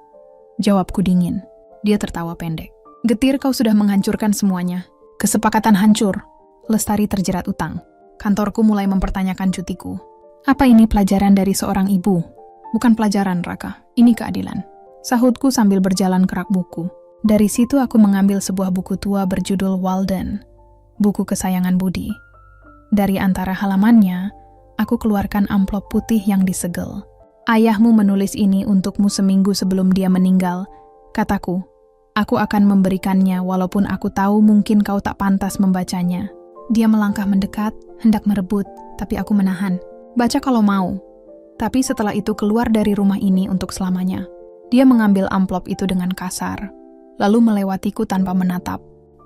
Jawabku dingin. Dia tertawa pendek. Getir kau sudah menghancurkan semuanya. Kesepakatan hancur. Lestari terjerat utang. Kantorku mulai mempertanyakan cutiku. Apa ini pelajaran dari seorang ibu? Bukan pelajaran, Raka. Ini keadilan. Sahutku sambil berjalan ke rak buku. Dari situ aku mengambil sebuah buku tua berjudul Walden. Buku kesayangan Budi. Dari antara halamannya, aku keluarkan amplop putih yang disegel. Ayahmu menulis ini untukmu seminggu sebelum dia meninggal. Kataku. Aku akan memberikannya walaupun aku tahu mungkin kau tak pantas membacanya. Dia melangkah mendekat, hendak merebut, tapi aku menahan. Baca kalau mau. Tapi setelah itu keluar dari rumah ini untuk selamanya. Dia mengambil amplop itu dengan kasar, lalu melewatiku tanpa menatap.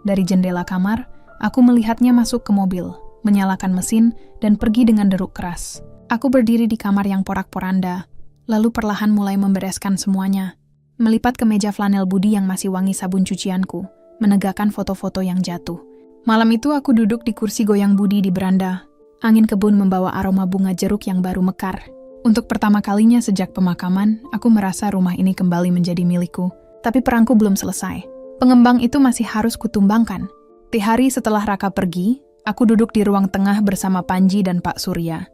Dari jendela kamar, aku melihatnya masuk ke mobil, menyalakan mesin, dan pergi dengan deruk keras. Aku berdiri di kamar yang porak-poranda, lalu perlahan mulai membereskan semuanya. Melipat ke meja flanel Budi yang masih wangi sabun cucianku, menegakkan foto-foto yang jatuh. Malam itu aku duduk di kursi goyang Budi di beranda. Angin kebun membawa aroma bunga jeruk yang baru mekar. Untuk pertama kalinya sejak pemakaman, aku merasa rumah ini kembali menjadi milikku. Tapi perangku belum selesai. Pengembang itu masih harus kutumbangkan. Di hari setelah Raka pergi, aku duduk di ruang tengah bersama Panji dan Pak Surya.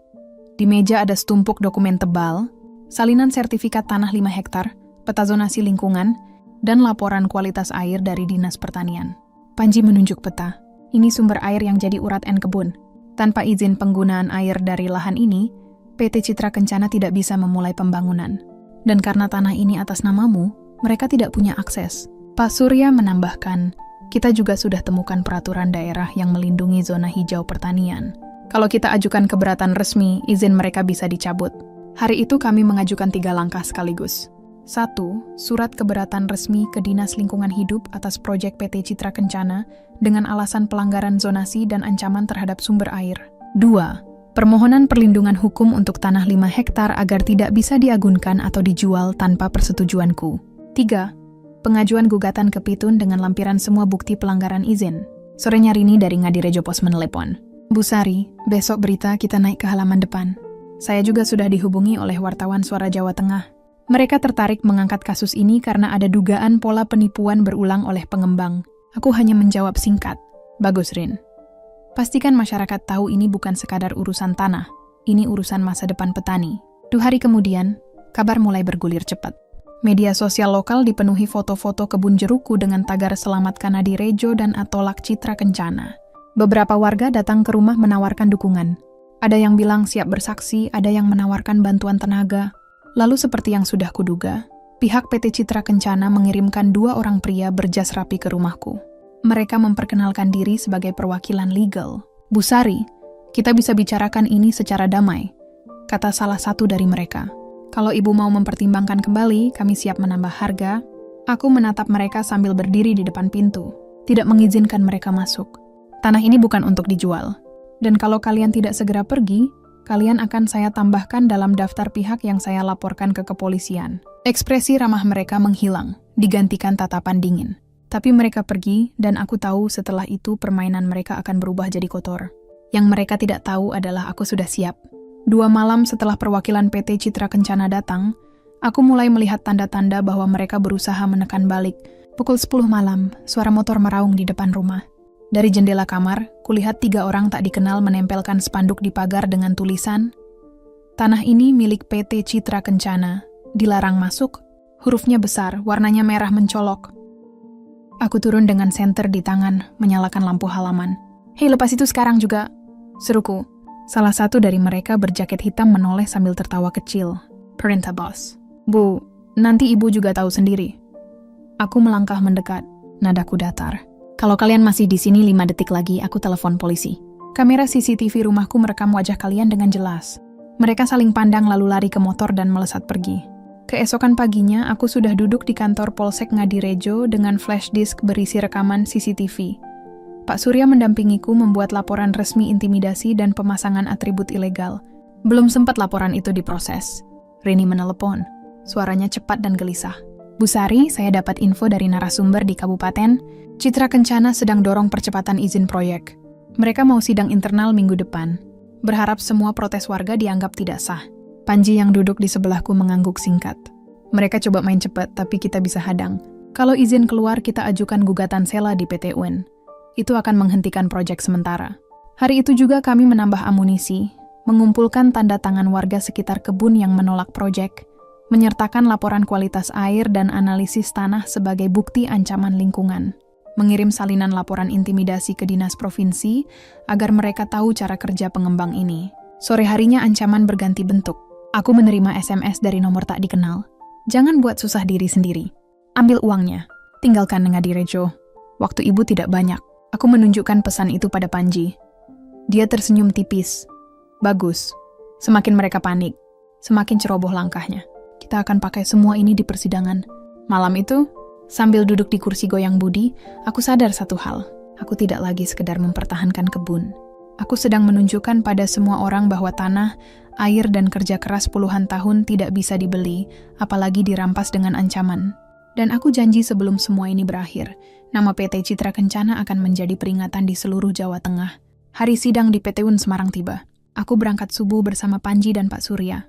Di meja ada setumpuk dokumen tebal, salinan sertifikat tanah 5 hektar, peta zonasi lingkungan, dan laporan kualitas air dari Dinas Pertanian. Panji menunjuk peta. Ini sumber air yang jadi urat N kebun. Tanpa izin penggunaan air dari lahan ini, PT Citra Kencana tidak bisa memulai pembangunan. Dan karena tanah ini atas namamu, mereka tidak punya akses. Pak Surya menambahkan, kita juga sudah temukan peraturan daerah yang melindungi zona hijau pertanian. Kalau kita ajukan keberatan resmi, izin mereka bisa dicabut. Hari itu kami mengajukan 3 langkah sekaligus. 1. Surat keberatan resmi ke Dinas Lingkungan Hidup atas proyek PT Citra Kencana dengan alasan pelanggaran zonasi dan ancaman terhadap sumber air. 2. Permohonan perlindungan hukum untuk tanah 5 hektar agar tidak bisa diagunkan atau dijual tanpa persetujuanku. 3. Pengajuan gugatan ke Pitun dengan lampiran semua bukti pelanggaran izin. Sorenya Rini dari Ngadirejo Pos menelepon. Bu Sari, besok berita kita naik ke halaman depan. Saya juga sudah dihubungi oleh wartawan Suara Jawa Tengah. Mereka tertarik mengangkat kasus ini karena ada dugaan pola penipuan berulang oleh pengembang. Aku hanya menjawab singkat. Bagus, Rin. Pastikan masyarakat tahu ini bukan sekadar urusan tanah, ini urusan masa depan petani. 2 hari kemudian, kabar mulai bergulir cepat. Media sosial lokal dipenuhi foto-foto kebun jerukku dengan tagar Selamatkan Ngadirejo dan Atolak Citra Kencana. Beberapa warga datang ke rumah menawarkan dukungan. Ada yang bilang siap bersaksi, ada yang menawarkan bantuan tenaga. Lalu seperti yang sudah kuduga, pihak PT Citra Kencana mengirimkan 2 orang pria berjas rapi ke rumahku. Mereka memperkenalkan diri sebagai perwakilan legal. Bu Sari, kita bisa bicarakan ini secara damai, kata salah satu dari mereka. Kalau ibu mau mempertimbangkan kembali, kami siap menambah harga. Aku menatap mereka sambil berdiri di depan pintu, tidak mengizinkan mereka masuk. Tanah ini bukan untuk dijual. Dan kalau kalian tidak segera pergi, kalian akan saya tambahkan dalam daftar pihak yang saya laporkan ke kepolisian. Ekspresi ramah mereka menghilang, digantikan tatapan dingin. Tapi mereka pergi, dan aku tahu setelah itu permainan mereka akan berubah jadi kotor. Yang mereka tidak tahu adalah aku sudah siap. 2 malam setelah perwakilan PT Citra Kencana datang, aku mulai melihat tanda-tanda bahwa mereka berusaha menekan balik. Pukul 10 malam, suara motor meraung di depan rumah. Dari jendela kamar, kulihat 3 orang tak dikenal menempelkan spanduk di pagar dengan tulisan, "Tanah ini milik PT Citra Kencana, dilarang masuk." Hurufnya besar, warnanya merah mencolok. Aku turun dengan senter di tangan, menyalakan lampu halaman. "Hei, lepas itu sekarang juga," seruku. Salah satu dari mereka berjaket hitam menoleh sambil tertawa kecil. "Perintah bos." "Bu, nanti ibu juga tahu sendiri." Aku melangkah mendekat, nadaku datar. "Kalau kalian masih di sini 5 detik lagi, aku telepon polisi." Kamera CCTV rumahku merekam wajah kalian dengan jelas. Mereka saling pandang lalu lari ke motor dan melesat pergi. Keesokan paginya, aku sudah duduk di kantor Polsek Ngadirejo dengan flash disk berisi rekaman CCTV. Pak Surya mendampingiku membuat laporan resmi intimidasi dan pemasangan atribut ilegal. Belum sempat laporan itu diproses. Rini menelepon. Suaranya cepat dan gelisah. "Bu Sari, saya dapat info dari narasumber di Kabupaten. Citra Kencana sedang dorong percepatan izin proyek. Mereka mau sidang internal minggu depan. Berharap semua protes warga dianggap tidak sah." Panji yang duduk di sebelahku mengangguk singkat. "Mereka coba main cepat, tapi kita bisa hadang. Kalau izin keluar, kita ajukan gugatan sela di PT UN. Itu akan menghentikan proyek sementara." Hari itu juga kami menambah amunisi, mengumpulkan tanda tangan warga sekitar kebun yang menolak proyek, menyertakan laporan kualitas air dan analisis tanah sebagai bukti ancaman lingkungan, mengirim salinan laporan intimidasi ke dinas provinsi agar mereka tahu cara kerja pengembang ini. Sore harinya ancaman berganti bentuk. Aku menerima SMS dari nomor tak dikenal. "Jangan buat susah diri sendiri. Ambil uangnya. Tinggalkan Ngadirejo. Waktu ibu tidak banyak." Aku menunjukkan pesan itu pada Panji. Dia tersenyum tipis. "Bagus." Semakin mereka panik. semakin ceroboh langkahnya. Kita akan pakai semua ini di persidangan. Malam itu, sambil duduk di kursi goyang budi, aku sadar satu hal. Aku tidak lagi sekedar mempertahankan kebun. Aku sedang menunjukkan pada semua orang bahwa tanah, air, dan kerja keras puluhan tahun tidak bisa dibeli, apalagi dirampas dengan ancaman. Dan aku janji sebelum semua ini berakhir, nama PT Citra Kencana akan menjadi peringatan di seluruh Jawa Tengah. Hari sidang di PT UN Semarang tiba. Aku berangkat subuh bersama Panji dan Pak Surya.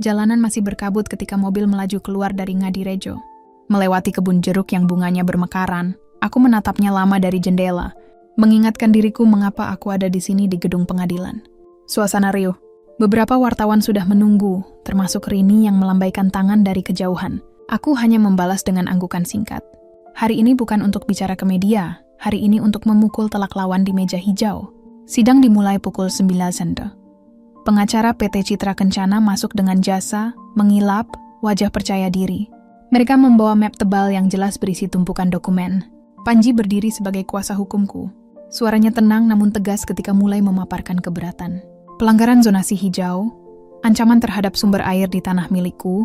Jalanan masih berkabut ketika mobil melaju keluar dari Ngadirejo. Melewati kebun jeruk yang bunganya bermekaran, aku menatapnya lama dari jendela, mengingatkan diriku mengapa aku ada di sini di gedung pengadilan. Suasana riuh. Beberapa wartawan sudah menunggu, termasuk Rini yang melambaikan tangan dari kejauhan. Aku hanya membalas dengan anggukan singkat. Hari ini bukan untuk bicara ke media, hari ini untuk memukul telak lawan di meja hijau. Sidang dimulai pukul 9 sende. Pengacara PT Citra Kencana masuk dengan jasa, mengilap, wajah percaya diri. Mereka membawa map tebal yang jelas berisi tumpukan dokumen. Panji berdiri sebagai kuasa hukumku. Suaranya tenang namun tegas ketika mulai memaparkan keberatan. Pelanggaran zonasi hijau, ancaman terhadap sumber air di tanah milikku,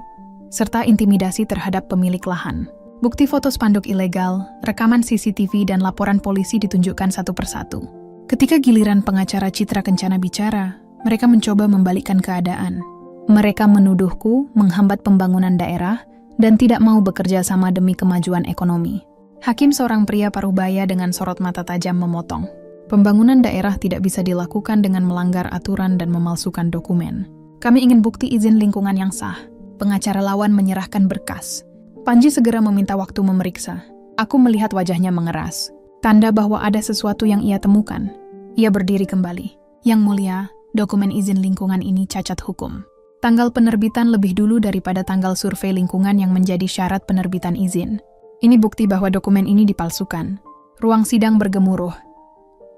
serta intimidasi terhadap pemilik lahan. Bukti foto spanduk ilegal, rekaman CCTV, dan laporan polisi ditunjukkan satu persatu. Ketika giliran pengacara Citra Kencana bicara, mereka mencoba membalikkan keadaan. Mereka menuduhku menghambat pembangunan daerah dan tidak mau bekerja sama demi kemajuan ekonomi. Hakim seorang pria parubaya dengan sorot mata tajam memotong. Pembangunan daerah tidak bisa dilakukan dengan melanggar aturan dan memalsukan dokumen. Kami ingin bukti izin lingkungan yang sah. Pengacara lawan menyerahkan berkas. Panji segera meminta waktu memeriksa. Aku melihat wajahnya mengeras. Tanda bahwa ada sesuatu yang ia temukan. Ia berdiri kembali. Yang mulia, dokumen izin lingkungan ini cacat hukum. Tanggal penerbitan lebih dulu daripada tanggal survei lingkungan yang menjadi syarat penerbitan izin. Ini bukti bahwa dokumen ini dipalsukan. Ruang sidang bergemuruh.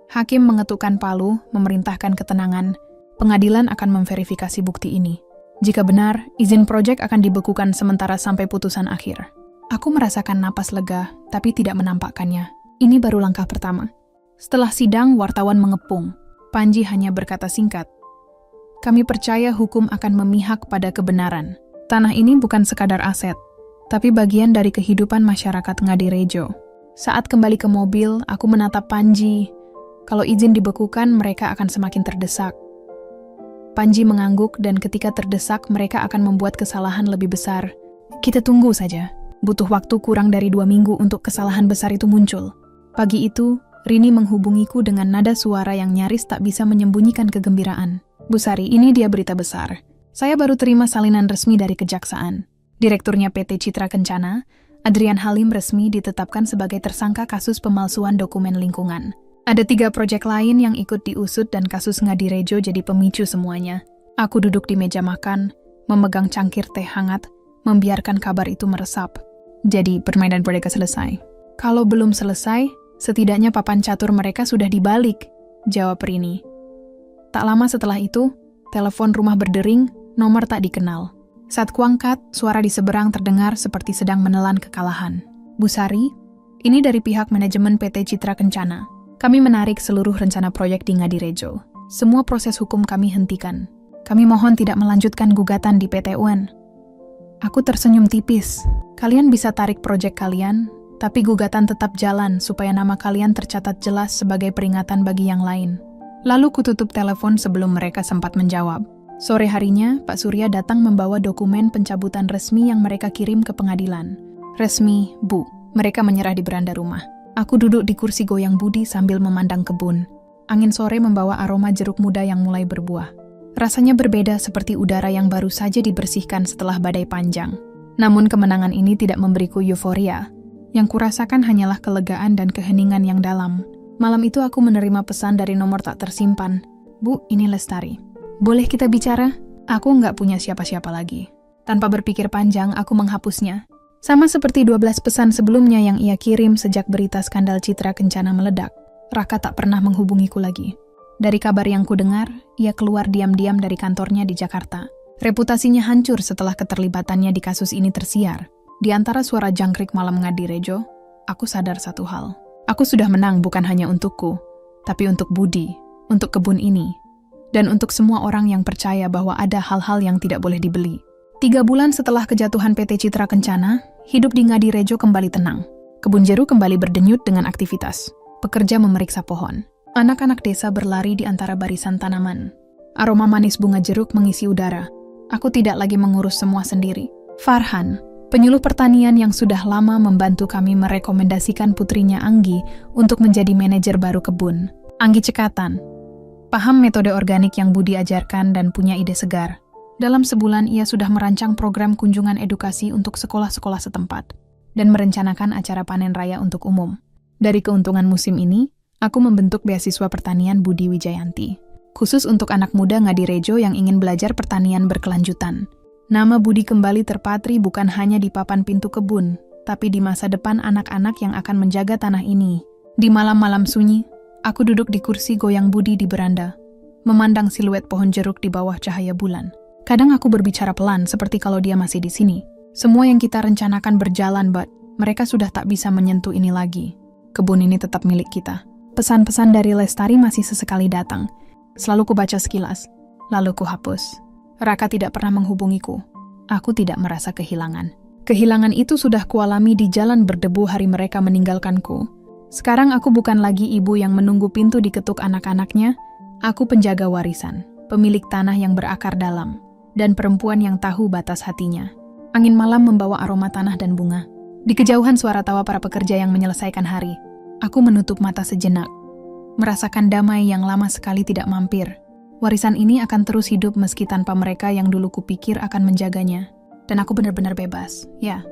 Hakim mengetukkan palu, memerintahkan ketenangan. Pengadilan akan memverifikasi bukti ini. Jika benar, izin proyek akan dibekukan sementara sampai putusan akhir. Aku merasakan napas lega, tapi tidak menampakkannya. Ini baru langkah pertama. Setelah sidang, wartawan mengepung. Panji hanya berkata singkat, "Kami percaya hukum akan memihak pada kebenaran. Tanah ini bukan sekadar aset, tapi bagian dari kehidupan masyarakat Ngadirejo." Saat kembali ke mobil, aku menatap Panji. Kalau izin dibekukan, mereka akan semakin terdesak. Panji mengangguk dan ketika terdesak, mereka akan membuat kesalahan lebih besar. Kita tunggu saja. Butuh waktu kurang dari 2 minggu untuk kesalahan besar itu muncul. Pagi itu, Rini menghubungiku dengan nada suara yang nyaris tak bisa menyembunyikan kegembiraan. "Bu Sari, ini dia berita besar. Saya baru terima salinan resmi dari Kejaksaan. Direkturnya PT Citra Kencana, Adrian Halim, resmi ditetapkan sebagai tersangka kasus pemalsuan dokumen lingkungan. Ada 3 proyek lain yang ikut diusut dan kasus Ngadirejo jadi pemicu semuanya." Aku duduk di meja makan, memegang cangkir teh hangat, membiarkan kabar itu meresap. Jadi permainan mereka selesai. Kalau belum selesai, setidaknya papan catur mereka sudah dibalik, jawab Rini. Tak lama setelah itu, telepon rumah berdering, nomor tak dikenal. Saat kuangkat, suara di seberang terdengar seperti sedang menelan kekalahan. "Bu Sari, ini dari pihak manajemen PT Citra Kencana. Kami menarik seluruh rencana proyek di Ngadirejo. Semua proses hukum kami hentikan. Kami mohon tidak melanjutkan gugatan di PT UN." Aku tersenyum tipis. Kalian bisa tarik proyek kalian, tapi gugatan tetap jalan supaya nama kalian tercatat jelas sebagai peringatan bagi yang lain. Lalu kututup telepon sebelum mereka sempat menjawab. Sore harinya, Pak Surya datang membawa dokumen pencabutan resmi yang mereka kirim ke pengadilan. "Resmi, Bu." Mereka menyerah di beranda rumah. Aku duduk di kursi goyang budi sambil memandang kebun. Angin sore membawa aroma jeruk muda yang mulai berbuah. Rasanya berbeda seperti udara yang baru saja dibersihkan setelah badai panjang. Namun kemenangan ini tidak memberiku euforia. Yang kurasakan hanyalah kelegaan dan keheningan yang dalam. Malam itu aku menerima pesan dari nomor tak tersimpan. "Bu, ini Lestari. Boleh kita bicara? Aku nggak punya siapa-siapa lagi." Tanpa berpikir panjang, aku menghapusnya. Sama seperti 12 pesan sebelumnya yang ia kirim sejak berita skandal Citra Kencana meledak. Raka tak pernah menghubungiku lagi. Dari kabar yang kudengar, ia keluar diam-diam dari kantornya di Jakarta. Reputasinya hancur setelah keterlibatannya di kasus ini tersiar. Di antara suara jangkrik malam Ngadirejo, aku sadar satu hal. Aku sudah menang bukan hanya untukku, tapi untuk Budi, untuk kebun ini. dan untuk semua orang yang percaya bahwa ada hal-hal yang tidak boleh dibeli. 3 bulan setelah kejatuhan PT Citra Kencana, hidup di Ngadirejo kembali tenang. Kebun jeruk kembali berdenyut dengan aktivitas. Pekerja memeriksa pohon. Anak-anak desa berlari di antara barisan tanaman. Aroma manis bunga jeruk mengisi udara. Aku tidak lagi mengurus semua sendiri. Farhan, penyuluh pertanian yang sudah lama membantu kami merekomendasikan putrinya Anggi untuk menjadi manajer baru kebun. Anggi cekatan. Paham metode organik yang Budi ajarkan dan punya ide segar. Dalam sebulan ia sudah merancang program kunjungan edukasi untuk sekolah-sekolah setempat dan merencanakan acara panen raya untuk umum. Dari keuntungan musim ini, aku membentuk beasiswa pertanian Budi Wijayanti, khusus untuk anak muda Ngadirejo yang ingin belajar pertanian berkelanjutan. Nama Budi kembali terpatri bukan hanya di papan pintu kebun, tapi di masa depan anak-anak yang akan menjaga tanah ini. Di malam-malam sunyi, aku duduk di kursi goyang Budi di beranda, memandang siluet pohon jeruk di bawah cahaya bulan. Kadang aku berbicara pelan seperti kalau dia masih di sini. Semua yang kita rencanakan berjalan, but mereka sudah tak bisa menyentuh ini lagi. Kebun ini tetap milik kita. Pesan-pesan dari Lestari masih sesekali datang. Selalu kubaca sekilas, lalu kuhapus. Raka tidak pernah menghubungiku. Aku tidak merasa kehilangan. Kehilangan itu sudah kualami di jalan berdebu hari mereka meninggalkanku. Sekarang aku bukan lagi ibu yang menunggu pintu diketuk anak-anaknya. Aku penjaga warisan, pemilik tanah yang berakar dalam, dan perempuan yang tahu batas hatinya. Angin malam membawa aroma tanah dan bunga. Di kejauhan suara tawa para pekerja yang menyelesaikan hari. Aku menutup mata sejenak, merasakan damai yang lama sekali tidak mampir. Warisan ini akan terus hidup meski tanpa mereka yang dulu kupikir akan menjaganya. Dan aku benar-benar bebas, ya.